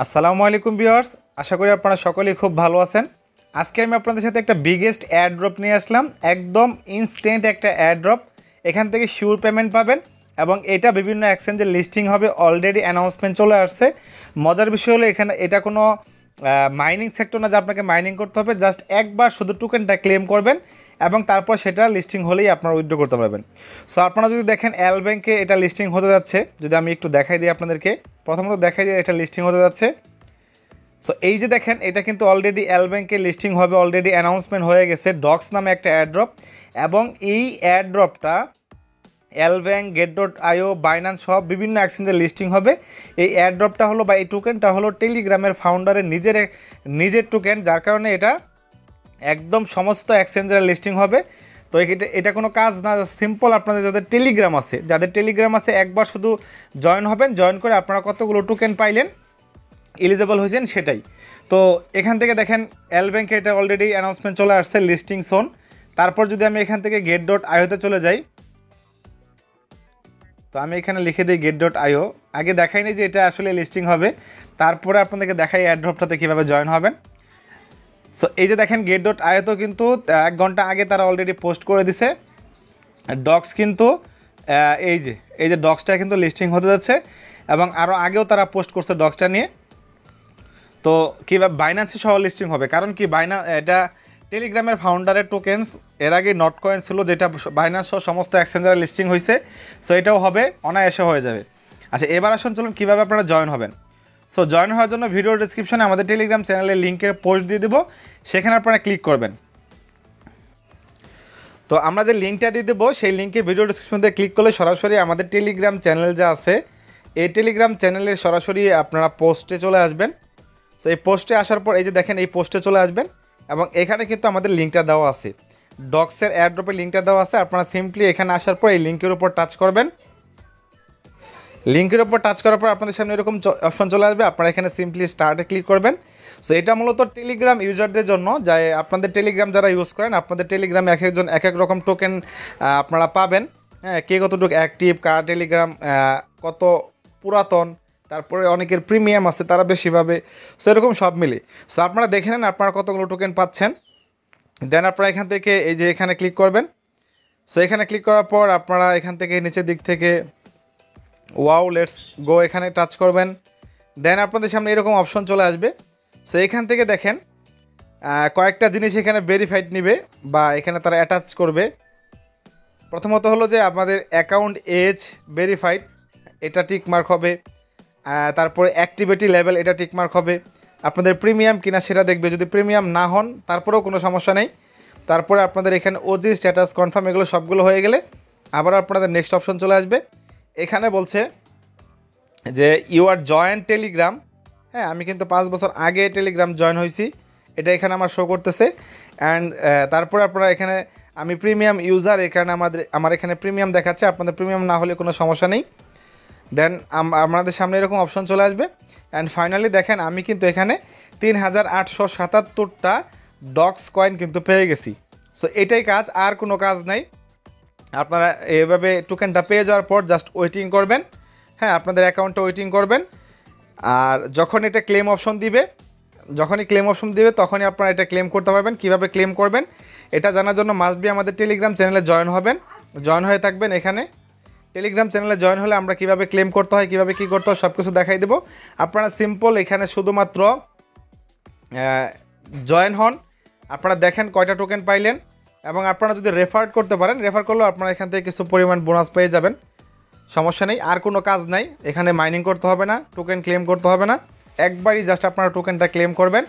আসসালামু আলাইকুম ভিউয়ার্স, আশা করি আপনারা সকলেই খুব ভালো আছেন। আজকে আমি আপনাদের সাথে একটা বিগেস্ট এয়ারড্রপ নিয়ে আসলাম, একদম ইনস্ট্যান্ট একটা এয়ারড্রপ। এখান থেকে শিওর পেমেন্ট পাবেন এবং এটা বিভিন্ন এক্সচেঞ্জে লিস্টিং হবে, অলরেডি অ্যানাউন্সমেন্ট চলে আসছে। মজার বিষয় হলো এখানে এটা কোনো মাইনিং সেক্টর না যে আপনাকে মাইনিং করতে হবে, জাস্ট একবার শুধু টোকেনটা ক্লেম করবেন এবং তারপর সেটা লিস্টিং হলেই আপনারা উইথড্র করতে পারবেন। সো আপনারা যদি দেখেন এল ব্যাংকে এটা লিস্টিং হতে যাচ্ছে, যদি আমি একটু দেখাই দিই আপনাদেরকে, প্রথমত দেখাই দিই এটা লিস্টিং হতে যাচ্ছে। সো এই যে দেখেন এটা কিন্তু অলরেডি এল ব্যাংকে লিস্টিং হবে, অলরেডি অ্যানাউন্সমেন্ট হয়ে গেছে। ডক্স নামে একটা এয়ারড্রপ এবং এই এয়ারড্রপটা এল ব্যাংক, Get.io, বাইন্যান্স সব বিভিন্ন এক্সচেঞ্জে লিস্টিং হবে। এই এয়ারড্রপটা হলো বা এই টোকেনটা হলো টেলিগ্রামের ফাউন্ডারের নিজের টোকেন, যার কারণে এটা একদম সমস্ত এক্সচেঞ্জের লিস্টিং হবে। তো এটা কোনো কাজ না, সিম্পল আপনাদের যাদের টেলিগ্রাম আছে একবার শুধু জয়েন হবেন, জয়েন করে আপনারা কতগুলো টোকেন পাইলেন, এলিজেবল হয়েছেন সেটাই। তো এখান থেকে দেখেন এল ব্যাংকে এটা অলরেডি অ্যানাউন্সমেন্ট চলে আসছে লিস্টিং সোন। তারপর যদি আমি এখান থেকে Get.io তে চলে যাই, তো আমি এখানে লিখে দিই Get.io। আগে দেখাইনি যে এটা আসলে লিস্টিং হবে, তারপরে আপনাদেরকে দেখাই এয়ারড্রপটাতে কীভাবে জয়েন হবেন। সো এই যে দেখেন Get.io তো কিন্তু 1 ঘন্টা আগে তারা অলরেডি পোস্ট করে দিছে। ডক্স কিন্তু এই যে ডক্সটা কিন্তু লিস্টিং হতে যাচ্ছে এবং আরও আগেও তারা পোস্ট করছে ডক্সটা নিয়ে। তো কীভাবে বাইন্যান্সে সহ লিস্টিং হবে, কারণ কি এটা টেলিগ্রামের ফাউন্ডারের টোকেন্স, এর আগে নট কয়েন ছিল যেটা বাইন্যান্স সহ সমস্ত এক্সচেঞ্জারে লিস্টিং হয়েছে। সো এটাও হবে, অনায়াসে হয়ে যাবে। আচ্ছা, এবার আসুন চলুন কীভাবে আপনারা জয়েন হবেন। সো জয়েন হওয়ার জন্য ভিডিও ডিসক্রিপশনে আমাদের টেলিগ্রাম চ্যানেলের লিঙ্কের পোস্ট দিয়ে দেবো, সেখানে আপনারা ক্লিক করবেন। তো আমরা যে লিঙ্কটা দিয়ে দেবো সেই লিঙ্কে ভিডিও ডিসক্রিপশনে ক্লিক করলে সরাসরি আমাদের টেলিগ্রাম চ্যানেল যা আছে এই টেলিগ্রাম চ্যানেলের সরাসরি আপনারা পোস্টে চলে আসবেন। সো এই পোস্টে আসার পর এই যে দেখেন এই পোস্টে চলে আসবেন এবং এখানে কিন্তু আমাদের লিঙ্কটা দেওয়া আছে, ডক্সের এয়ারড্রপের লিঙ্কটা দেওয়া আছে। আপনারা সিম্পলি এখানে আসার পর এই লিঙ্কের উপর টাচ করবেন। লিঙ্কের উপর টাচ করার পর আপনাদের সামনে এরকম অপশন চলে আসবে, আপনারা এখানে সিম্পলি স্টার্টে ক্লিক করবেন। সো এটা মূলত টেলিগ্রাম ইউজারদের জন্য, যাই আপনাদের টেলিগ্রাম যারা ইউজ করেন, আপনাদের টেলিগ্রামে এক একজন এক এক রকম টোকেন আপনারা পাবেন। হ্যাঁ, কে কতটুকু অ্যাক্টিভ, কার টেলিগ্রাম কত পুরাতন, তারপরে অনেকের প্রিমিয়াম আছে তারা বেশি পাবে। সো এরকম সব মিলে সো আপনারা দেখে নেন আপনারা কতগুলো টোকেন পাচ্ছেন। দেন আপনারা এখান থেকে এই যে এখানে ক্লিক করবেন। সো এখানে ক্লিক করার পর আপনারা এখান থেকে নিচের দিক থেকে ওয়াও লেটস গো এখানে টাচ করবেন। দেন আপনাদের সামনে এরকম অপশন চলে আসবে। সো এখান থেকে দেখেন কয়েকটা জিনিস এখানে ভেরিফাইড নেবে বা এখানে তারা অ্যাটাচ করবে। প্রথমত হলো যে আপনাদের অ্যাকাউন্ট এজ ভেরিফাইড, এটা টিক মার্ক হবে। তারপরে অ্যাক্টিভিটি লেভেল, এটা টিক মার্ক হবে। আপনাদের প্রিমিয়াম কিনা সেটা দেখবে, যদি প্রিমিয়াম না হন তারপরেও কোনো সমস্যা নেই। তারপরে আপনাদের এখানে ওজি স্ট্যাটাস কনফার্ম, এগুলো সবগুলো হয়ে গেলে আবার আপনাদের নেক্সট অপশন চলে আসবে। এখানে বলছে যে ইউ আর জয়েন টেলিগ্রাম। হ্যাঁ, আমি কিন্তু 5 বছর আগে টেলিগ্রাম জয়েন হয়েছি, এটা এখানে আমার শো করতেছে। অ্যান্ড তারপরে আপনারা এখানে আমি প্রিমিয়াম ইউজার, এখানে আমার এখানে প্রিমিয়াম দেখাচ্ছে, আপনাদের প্রিমিয়াম না হলে কোনো সমস্যা নেই। দেন আপনাদের সামনে এরকম অপশন চলে আসবে। অ্যান্ড ফাইনালি দেখেন আমি কিন্তু এখানে 3877টা ডক্স কয়েন কিন্তু পেয়ে গেছি। সো এটাই কাজ, আর কোনো কাজ নাই। আপনারা এভাবে টোকেনটা পেয়ে যাওয়ার পর জাস্ট ওয়েটিং করবেন। হ্যাঁ, আপনাদের অ্যাকাউন্টে ওয়েটিং করবেন। আর যখন এটা ক্লেম অপশন দিবে, তখনই আপনারা এটা ক্লেম করতে পারবেন। কীভাবে ক্লেম করবেন এটা জানার জন্য মাস্ট বি আমাদের টেলিগ্রাম চ্যানেলে জয়েন হবেন, জয়েন হয়ে থাকবেন। এখানে টেলিগ্রাম চ্যানেলে জয়েন হলে আমরা কীভাবে ক্লেম করতে হয়, কীভাবে কী করতে হয় সব কিছু দেখাই দেবো। আপনারা সিম্পল এখানে শুধুমাত্র জয়েন হন, আপনারা দেখেন কয়টা টোকেন পাইলেন এবং আপনারা যদি রেফার করতে পারেন, রেফার করলেও আপনারা এখান থেকে কিছু পরিমাণ বোনাস পেয়ে যাবেন। সমস্যা নেই, আর কোনো কাজ নাই, এখানে মাইনিং করতে হবে না, টোকেন ক্লেম করতে হবে না, একবারই জাস্ট আপনারা টোকেনটা ক্লেম করবেন।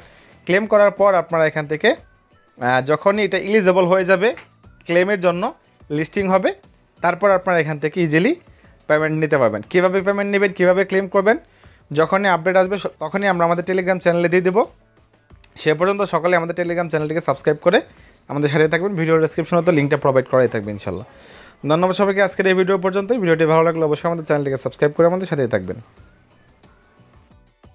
ক্লেম করার পর আপনারা এখান থেকে যখনই এটা এলিজেবল হয়ে যাবে ক্লেমের জন্য, লিস্টিং হবে, তারপর আপনারা এখান থেকে ইজিলি পেমেন্ট নিতে পারবেন। কীভাবে পেমেন্ট নেবেন, কীভাবে ক্লেম করবেন, যখনই আপডেট আসবে তখনই আমরা আমাদের টেলিগ্রাম চ্যানেলে দিয়ে দেবো। সে পর্যন্ত সকালে আমাদের টেলিগ্রাম চ্যানেলটিকে সাবস্ক্রাইব করে আমাদের সাথে থাকবেন। ভিডিও ডেসক্রিপশনে তো লিঙ্কটা প্রোভাইড করাই থাকবে ইনশাল্লাহ। ধন্যবাদ সবাইকে আজকের এই ভিডিও পর্যন্তই। ভিডিওটি ভালো লাগলে অবশ্যই আমাদের চ্যানেলটিকে সাবস্ক্রাইব করে আমাদের সাথেই থাকবেন।